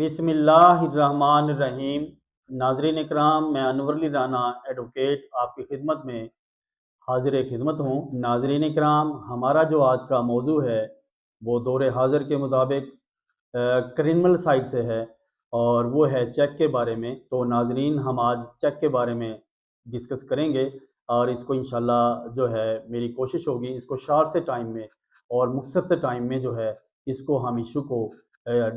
बिस्मिल्लाहिर्रहमानिर्रहीम। नाज़रीन इकराम, मैं अनवर अली राना एडवोकेट आपकी खिदमत में हाजिर खिदमत हूँ। नाज़रीन इकराम, हमारा जो आज का मौजू है वो दौर हाज़िर के मुताबिक क्रिमिनल साइड से है और वो है चेक के बारे में। तो नाज़रीन, हम आज चेक के बारे में डिस्कस करेंगे और इसको इंशाल्लाह जो है मेरी कोशिश होगी इसको शार्ट से टाइम में और मुख्तसर से टाइम में जो है इसको हम इशू को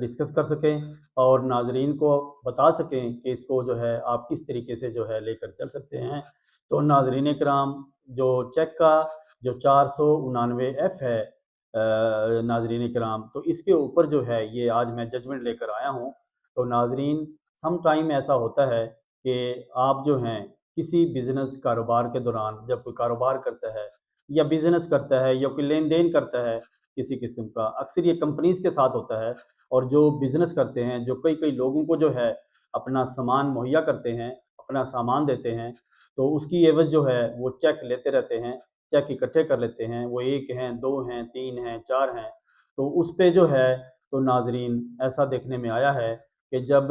डिस्कस कर सकें और नाज़रीन को बता सकें कि इसको जो है आप किस तरीके से जो है लेकर चल सकते हैं। तो नाज़रीन कराम, जो चेक का जो 499F है नाज़रीन कराम, तो इसके ऊपर जो है ये आज मैं जजमेंट लेकर आया हूँ। तो नाज़रीन, सम टाइम ऐसा होता है कि आप जो हैं किसी बिज़नेस कारोबार के दौरान जब कोई कारोबार करता है या बिज़नेस करता है या कोई लेन देन करता है किसी किस्म का, अक्सर ये कंपनीज के साथ होता है। और जो बिज़नेस करते हैं, जो कई कई लोगों को जो है अपना सामान मुहैया करते हैं, अपना सामान देते हैं, तो उसकी एवज़ जो है वो चेक लेते रहते हैं, चेक इकट्ठे कर लेते हैं। वो 1 हैं, 2 हैं, 3 हैं, 4 हैं। तो उस पे जो है, तो नाज़रीन ऐसा देखने में आया है कि जब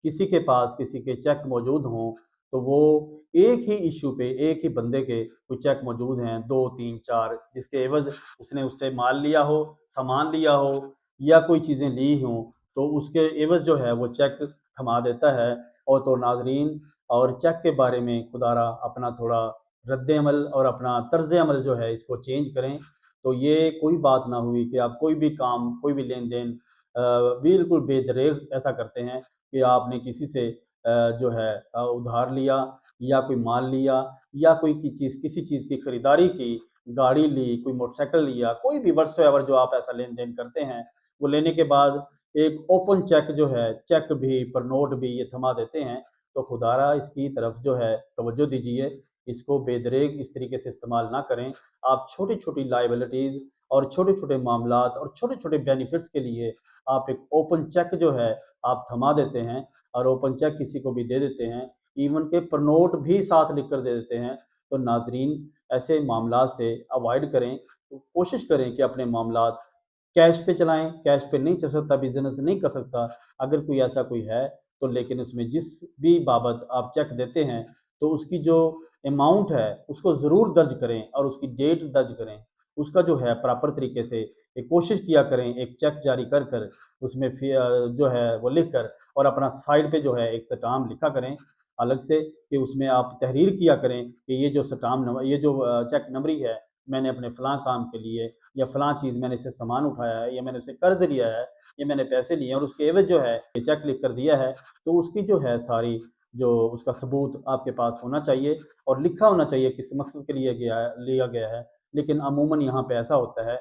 किसी के पास किसी के चेक मौजूद हों, तो वो एक ही इश्यू पे एक ही बंदे के कोई चेक मौजूद हैं 2, 3, 4, जिसके एवज़ उसने उससे माल लिया हो, सामान लिया हो या कोई चीज़ें ली हों, तो उसके एवज़ जो है वो चेक थमा देता है। और तो नाज़रीन, और चेक के बारे में खुदारा अपना थोड़ा रद्द-ए-अमल और अपना तर्ज़-ए-अमल जो है इसको चेंज करें। तो ये कोई बात ना हुई कि आप कोई भी काम, कोई भी लेन-देन बिल्कुल बेदरेग ऐसा करते हैं कि आपने किसी से जो है उधार लिया या कोई माल लिया या कोई की चीज़ किसी चीज़ की खरीदारी की, गाड़ी ली, कोई मोटरसाइकिल लिया, कोई भी व्हाट्सएवर जो आप ऐसा लेन-देन करते हैं, वो लेने के बाद एक ओपन चेक जो है, चेक भी पर नोट भी ये थमा देते हैं। तो खुदारा इसकी तरफ जो है तवज्जो दीजिए, इसको बेदरेग इस तरीके से इस्तेमाल ना करें। आप छोटी-छोटी लायबिलिटीज़ और छोटे-छोटे मामलात और छोटे-छोटे बेनिफिट्स के लिए आप एक ओपन चेक जो है आप थमा देते हैं और ओपन चेक किसी को भी दे देते हैं, इवन के पर नोट भी साथ लिख कर दे देते हैं। तो नाज़रीन, ऐसे मामलात से अवॉइड करें। तो कोशिश करें कि अपने मामलात कैश पे चलाएँ, कैश पे नहीं चल सकता, बिज़नेस नहीं कर सकता, अगर कोई ऐसा कोई है, तो लेकिन उसमें जिस भी बाबत आप चेक देते हैं, तो उसकी जो अमाउंट है, उसको ज़रूर दर्ज करें और उसकी डेट दर्ज करें। उसका जो है प्रॉपर तरीके से एक कोशिश किया करें, एक चेक जारी कर कर उसमें जो है वो लिख कर और अपना साइड पे जो है एक स्टाम्प लिखा करें अलग से, कि उसमें आप तहरीर किया करें कि ये जो स्टाम्प नंबर, ये जो चेक नंबरी है, मैंने अपने फ़लाँ काम के लिए या फ़लाँ चीज़ मैंने इससे सामान उठाया है या मैंने उससे कर्ज़ लिया है या मैंने पैसे लिए हैं और उसके एवज़ जो है ये चेक लिख कर दिया है। तो उसकी जो है सारी जो उसका सबूत आपके पास होना चाहिए और लिखा होना चाहिए किस मकसद के लिए लिया गया है। लेकिन अमूमन यहाँ पे ऐसा होता है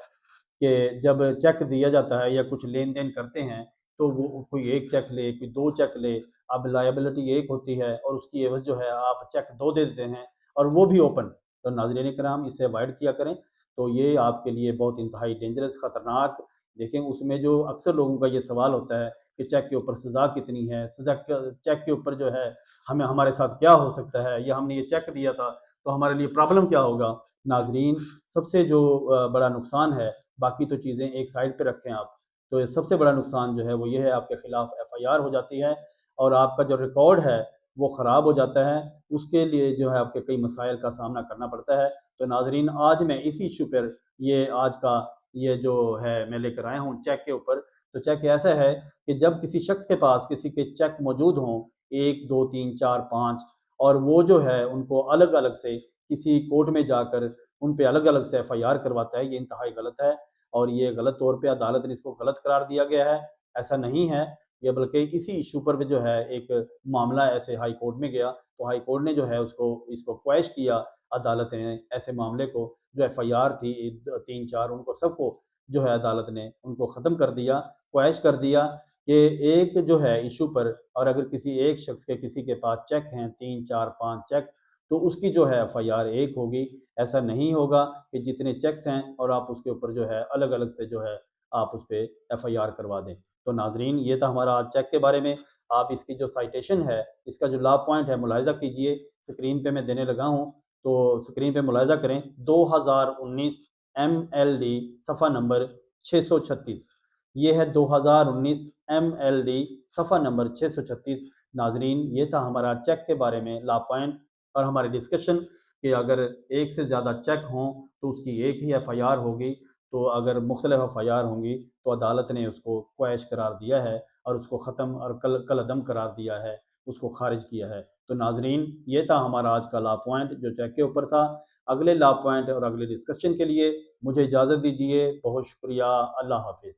कि जब चेक दिया जाता है या कुछ लेन-देन करते हैं, तो वो कोई 1 चेक ले, कोई 2 चेक ले। अब लायबिलिटी 1 होती है और उसकी एवज़ जो है आप चेक 2 दे देते हैं और वो भी ओपन। तो नाज़रीन इकराम, इसे अवॉइड किया करें। तो ये आपके लिए बहुत इंतहाई डेंजरस, ख़तरनाक, देखें उसमें जो अक्सर लोगों का ये सवाल होता है कि चेक के ऊपर सज़ा कितनी है? सज़ा क चेक के ऊपर जो है हमें हमारे साथ क्या हो सकता है? या हमने ये चेक दिया था, तो हमारे लिए प्रॉब्लम क्या होगा? नाज़रीन, सबसे जो बड़ा नुकसान है, बाकी तो चीज़ें एक साइड पे रखें आप। तो ये सबसे बड़ा नुकसान जो है वो ये है, आपके खिलाफ एफआईआर हो जाती है और आपका जो रिकॉर्ड है वो ख़राब हो जाता है। उसके लिए जो है आपके कई मसाइल का सामना करना पड़ता है। तो नाज़रीन, आज मैं इसी इश्यू पर ये आज का ये जो है मैं लेकर आया हूँ चेक के ऊपर। तो चेक ऐसा है कि जब किसी शख्स के पास किसी के चेक मौजूद हों 1, 2, 3, 4, 5 और वो जो है उनको अलग-अलग से किसी कोर्ट में जाकर उन पे अलग-अलग से एफआईआर करवाता है, ये इंतहाई गलत है और ये गलत तौर पे अदालत ने इसको गलत करार दिया गया है। ऐसा नहीं है, ये बल्कि इसी इश्यू पर भी जो है एक मामला ऐसे हाई कोर्ट में गया, तो हाई कोर्ट ने जो है उसको इसको क्वैश किया, अदालत ने ऐसे मामले को, जो एफआईआर थी 3-4 उनको सबको जो है अदालत ने उनको ख़त्म कर दिया, क्वैश कर दिया कि एक जो है इश्यू पर और अगर किसी एक शख्स के किसी के पास चेक हैं 3, 4, 5 चेक, तो उसकी जो है एफआईआर एक होगी। ऐसा नहीं होगा कि जितने चेक्स हैं और आप उसके ऊपर जो है अलग-अलग से जो है आप उस पे एफआईआर करवा दें। तो नाज़रीन, ये था हमारा आज चेक के बारे में। आप इसकी जो साइटेशन है, इसका जो लॉ पॉइंट है मुलाहिज़ा कीजिए, स्क्रीन पे मैं देने लगा हूँ, तो स्क्रीन पे मुलाहिज़ा करें। 2019 एमएलडी सफ़ा नंबर 636, ये है 2019 MLD सफ़ा नंबर 636। नाजरीन, ये था हमारा चेक के बारे में ला पॉइंट और हमारी डिस्कशन कि अगर एक से ज़्यादा चेक हों तो उसकी एक ही FIR होगी। तो अगर मुख्तलिफ FIR होंगी तो अदालत ने उसको क्वैश करार दिया है और उसको ख़त्म और कलअदम करार दिया है, उसको खारिज किया है। तो नाजरीन, ये था हमारा आज का ला पॉइंट जो चेक के ऊपर था। अगले ला पॉइंट और अगले डिस्कशन के लिए मुझे इजाज़त दीजिए। बहुत शुक्रिया। अल्लाह हाफिज़।